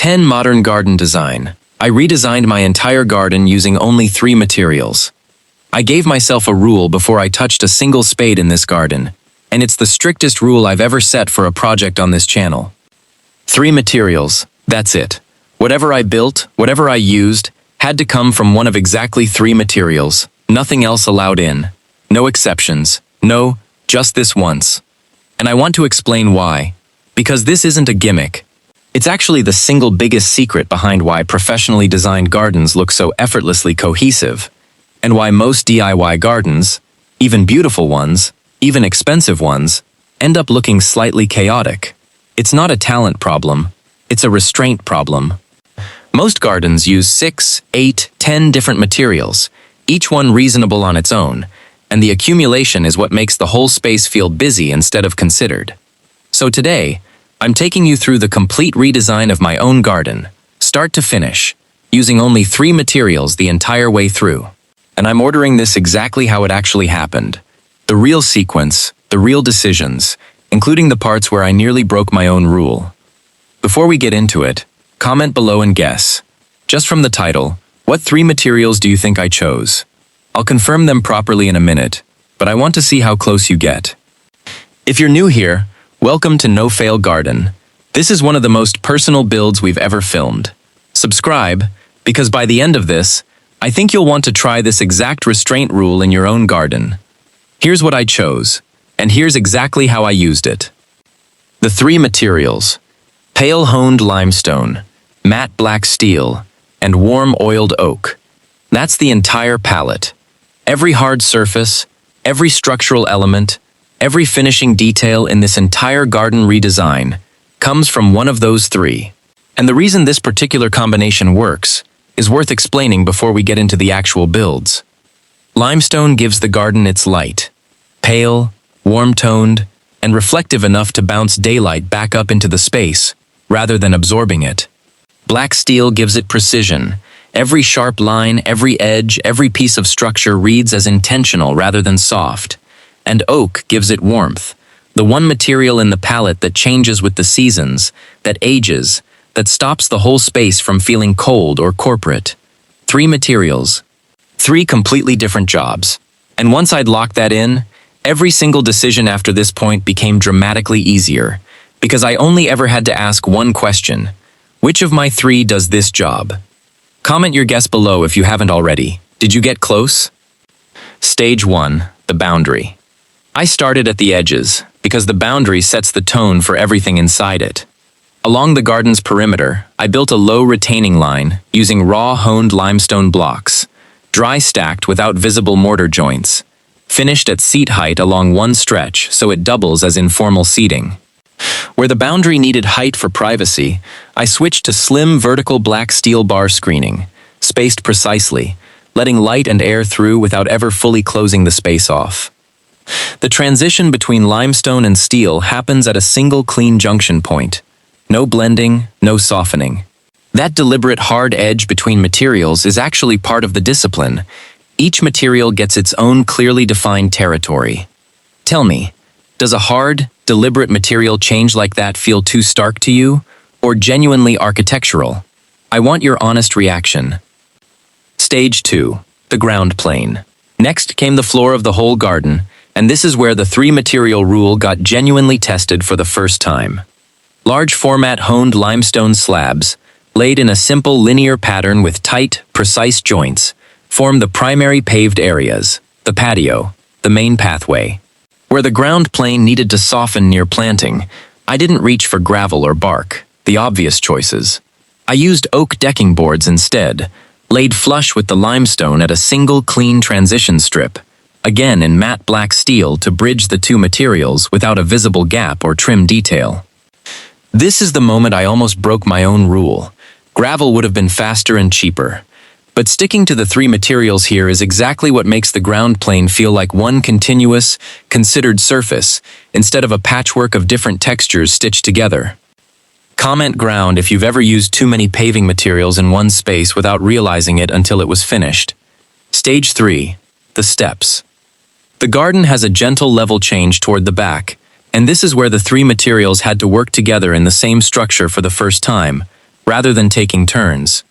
10 Modern Garden Design. I redesigned my entire garden using only 3 materials. I gave myself a rule before I touched a single spade in this garden, and it's the strictest rule I've ever set for a project on this channel. 3 materials, that's it. Whatever I built, whatever I used, had to come from one of exactly 3 materials. Nothing else allowed in. No exceptions. No, just this once. And I want to explain why. Because this isn't a gimmick. It's actually the single biggest secret behind why professionally designed gardens look so effortlessly cohesive, and why most DIY gardens, even beautiful ones, even expensive ones, end up looking slightly chaotic. It's not a talent problem, it's a restraint problem. Most gardens use 6, 8, 10 different materials, each one reasonable on its own, and the accumulation is what makes the whole space feel busy instead of considered. So today, I'm taking you through the complete redesign of my own garden, start to finish, using only 3 materials the entire way through. And I'm ordering this exactly how it actually happened. The real sequence, the real decisions, including the parts where I nearly broke my own rule. Before we get into it, comment below and guess. Just from the title, what 3 materials do you think I chose? I'll confirm them properly in a minute, but I want to see how close you get. If you're new here, welcome to No Fail Garden. This is one of the most personal builds we've ever filmed. Subscribe, because by the end of this, I think you'll want to try this exact restraint rule in your own garden. Here's what I chose, and here's exactly how I used it. The 3 materials: pale honed limestone, matte black steel, and warm oiled oak. That's the entire palette. Every hard surface, every structural element, every finishing detail in this entire garden redesign comes from one of those 3. And the reason this particular combination works is worth explaining before we get into the actual builds. Limestone gives the garden its light, pale, warm-toned, and reflective enough to bounce daylight back up into the space, rather than absorbing it. Black steel gives it precision. Every sharp line, every edge, every piece of structure reads as intentional rather than soft. And oak gives it warmth, the one material in the palette that changes with the seasons, that ages, that stops the whole space from feeling cold or corporate. 3 materials, 3 completely different jobs. And once I'd locked that in, every single decision after this point became dramatically easier, because I only ever had to ask one question: which of my 3 does this job? Comment your guess below if you haven't already. Did you get close? Stage 1, the boundary. I started at the edges, because the boundary sets the tone for everything inside it. Along the garden's perimeter, I built a low retaining line using raw honed limestone blocks, dry stacked without visible mortar joints, finished at seat height along one stretch so it doubles as informal seating. Where the boundary needed height for privacy, I switched to slim vertical black steel bar screening, spaced precisely, letting light and air through without ever fully closing the space off. The transition between limestone and steel happens at a single clean junction point. No blending, no softening. That deliberate hard edge between materials is actually part of the discipline. Each material gets its own clearly defined territory. Tell me, does a hard, deliberate material change like that feel too stark to you, or genuinely architectural? I want your honest reaction. Stage 2, the ground plane. Next came the floor of the whole garden, and this is where the 3 material rule got genuinely tested for the first time. Large format honed limestone slabs, laid in a simple linear pattern with tight, precise joints, form the primary paved areas, the patio, the main pathway. Where the ground plane needed to soften near planting, I didn't reach for gravel or bark, the obvious choices. I used oak decking boards instead, laid flush with the limestone at a single clean transition strip, again in matte black steel to bridge the 2 materials without a visible gap or trim detail. This is the moment I almost broke my own rule. Gravel would have been faster and cheaper. But sticking to the 3 materials here is exactly what makes the ground plane feel like one continuous, considered surface, instead of a patchwork of different textures stitched together. Comment ground if you've ever used too many paving materials in one space without realizing it until it was finished. Stage 3, the steps. The garden has a gentle level change toward the back, and this is where the 3 materials had to work together in the same structure for the first time, rather than taking turns.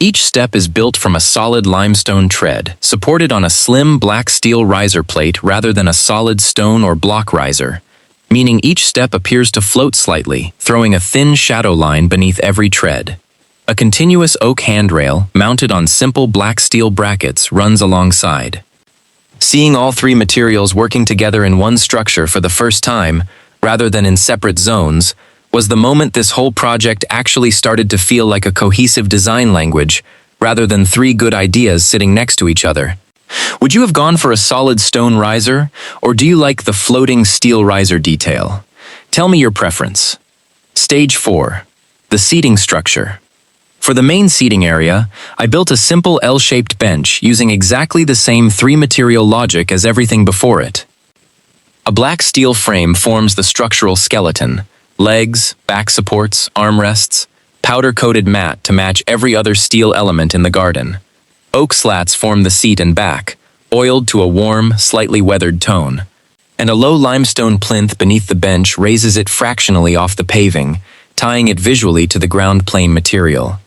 Each step is built from a solid limestone tread, supported on a slim black steel riser plate rather than a solid stone or block riser, meaning each step appears to float slightly, throwing a thin shadow line beneath every tread. A continuous oak handrail, mounted on simple black steel brackets, runs alongside. Seeing all three materials working together in one structure for the first time, rather than in separate zones, was the moment this whole project actually started to feel like a cohesive design language, rather than three good ideas sitting next to each other. Would you have gone for a solid stone riser, or do you like the floating steel riser detail? Tell me your preference. Stage 4. The seating structure. For the main seating area, I built a simple L-shaped bench using exactly the same three-material logic as everything before it. A black steel frame forms the structural skeleton: legs, back supports, armrests, powder-coated mat to match every other steel element in the garden. Oak slats form the seat and back, oiled to a warm, slightly weathered tone. And a low limestone plinth beneath the bench raises it fractionally off the paving, tying it visually to the ground plane material.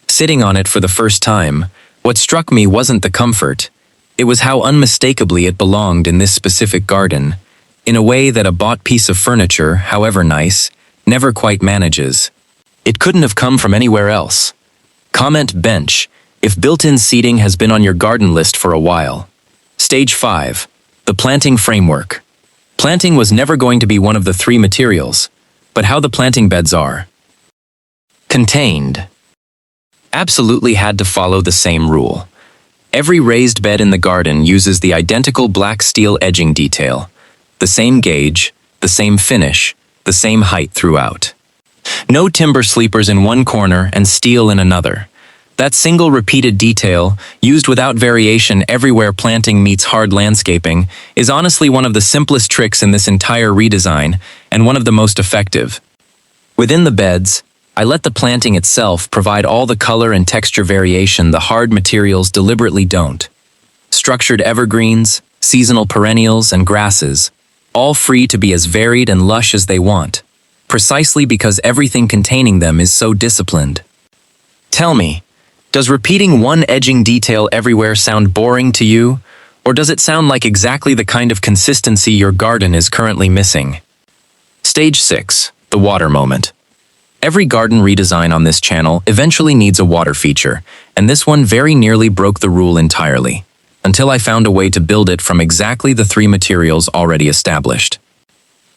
Sitting on it for the first time, what struck me wasn't the comfort. It was how unmistakably it belonged in this specific garden, in a way that a bought piece of furniture, however nice, never quite manages. It couldn't have come from anywhere else. Comment bench if built-in seating has been on your garden list for a while. Stage 5. The planting framework. Planting was never going to be one of the three materials, but how the planting beds are. Contained. Absolutely had to follow the same rule. Every raised bed in the garden uses the identical black steel edging detail, the same gauge, the same finish, the same height throughout. No timber sleepers in one corner and steel in another. That single repeated detail, used without variation everywhere planting meets hard landscaping, is honestly one of the simplest tricks in this entire redesign, and one of the most effective. Within the beds, I let the planting itself provide all the color and texture variation the hard materials deliberately don't. Structured evergreens, seasonal perennials, and grasses, all free to be as varied and lush as they want, precisely because everything containing them is so disciplined. Tell me, does repeating one edging detail everywhere sound boring to you, or does it sound like exactly the kind of consistency your garden is currently missing? Stage 6. The water moment. Every garden redesign on this channel eventually needs a water feature, and this one very nearly broke the rule entirely, until I found a way to build it from exactly the three materials already established.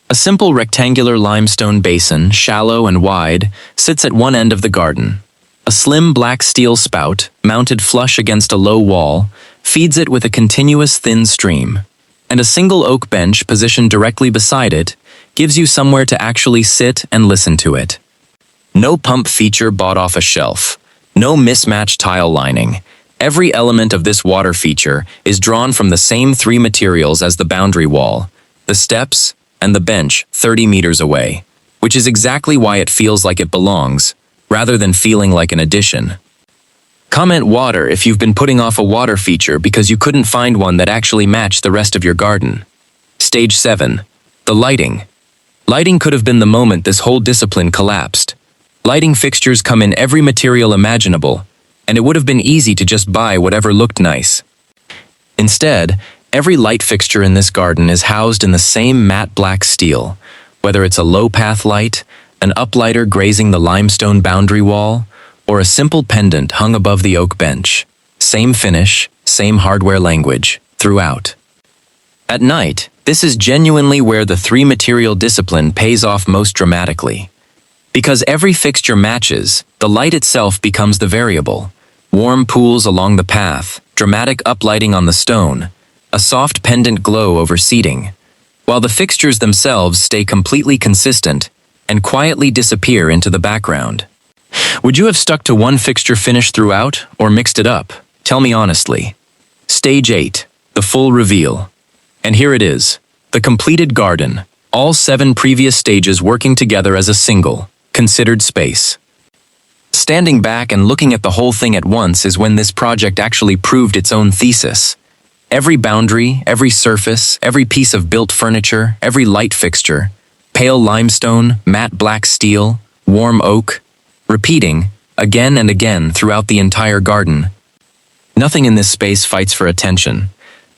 A simple rectangular limestone basin, shallow and wide, sits at one end of the garden. A slim black steel spout, mounted flush against a low wall, feeds it with a continuous thin stream, and a single oak bench positioned directly beside it gives you somewhere to actually sit and listen to it. No pump feature bought off a shelf, no mismatched tile lining. Every element of this water feature is drawn from the same three materials as the boundary wall, the steps, and the bench 30 meters away, which is exactly why it feels like it belongs, rather than feeling like an addition. Comment water if you've been putting off a water feature because you couldn't find one that actually matched the rest of your garden. Stage 7. The lighting. Lighting could have been the moment this whole discipline collapsed. Lighting fixtures come in every material imaginable, and it would have been easy to just buy whatever looked nice. Instead, every light fixture in this garden is housed in the same matte black steel, whether it's a low-path light, an uplighter grazing the limestone boundary wall, or a simple pendant hung above the oak bench. Same finish, same hardware language, throughout. At night, this is genuinely where the three-material discipline pays off most dramatically. Because every fixture matches, the light itself becomes the variable. Warm pools along the path, dramatic uplighting on the stone, a soft pendant glow over seating, while the fixtures themselves stay completely consistent and quietly disappear into the background. Would you have stuck to one fixture finish throughout, or mixed it up? Tell me honestly. Stage 8. The full reveal. And here it is, the completed garden, all 7 previous stages working together as a single, considered space. Standing back and looking at the whole thing at once is when this project actually proved its own thesis. Every boundary, every surface, every piece of built furniture, every light fixture, pale limestone, matte black steel, warm oak, repeating again and again throughout the entire garden. Nothing in this space fights for attention.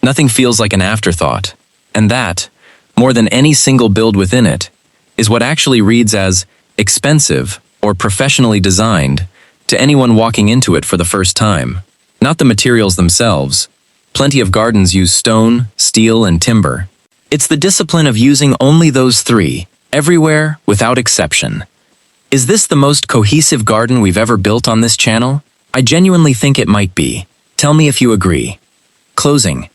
Nothing feels like an afterthought. And that, more than any single build within it, is what actually reads as expensive or professionally designed to anyone walking into it for the first time. Not the materials themselves. Plenty of gardens use stone, steel, and timber. It's the discipline of using only those three, everywhere, without exception. Is this the most cohesive garden we've ever built on this channel? I genuinely think it might be. Tell me if you agree. Closing.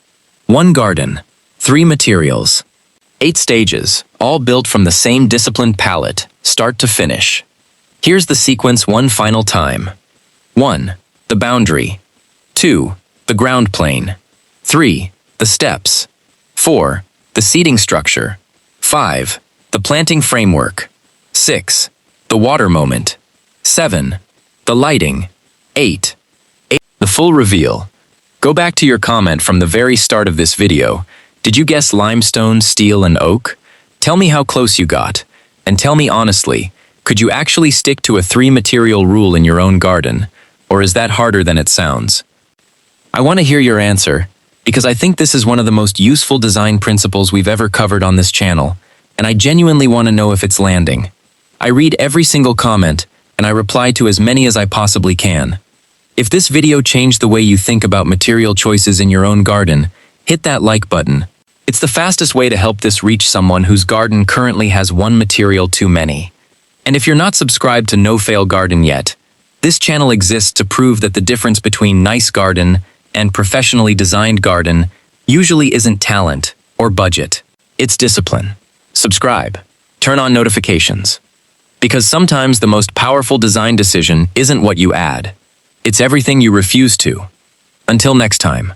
1 garden, 3 materials, 8 stages, all built from the same disciplined palette, start to finish. Here's the sequence one final time. 1. The boundary. 2. The ground plane. 3. The steps. 4. The seating structure. 5. The planting framework. 6. The water moment. 7. The lighting. 8. The full reveal. Go back to your comment from the very start of this video. Did you guess limestone, steel, and oak? Tell me how close you got. And tell me honestly, could you actually stick to a 3-material rule in your own garden? Or is that harder than it sounds? I want to hear your answer, because I think this is one of the most useful design principles we've ever covered on this channel, and I genuinely want to know if it's landing. I read every single comment, and I reply to as many as I possibly can. If this video changed the way you think about material choices in your own garden, hit that like button. It's the fastest way to help this reach someone whose garden currently has one material too many. And if you're not subscribed to No Fail Garden yet, this channel exists to prove that the difference between nice garden and professionally designed garden usually isn't talent or budget. It's discipline. Subscribe. Turn on notifications. Because sometimes the most powerful design decision isn't what you add. It's everything you refuse to. Until next time.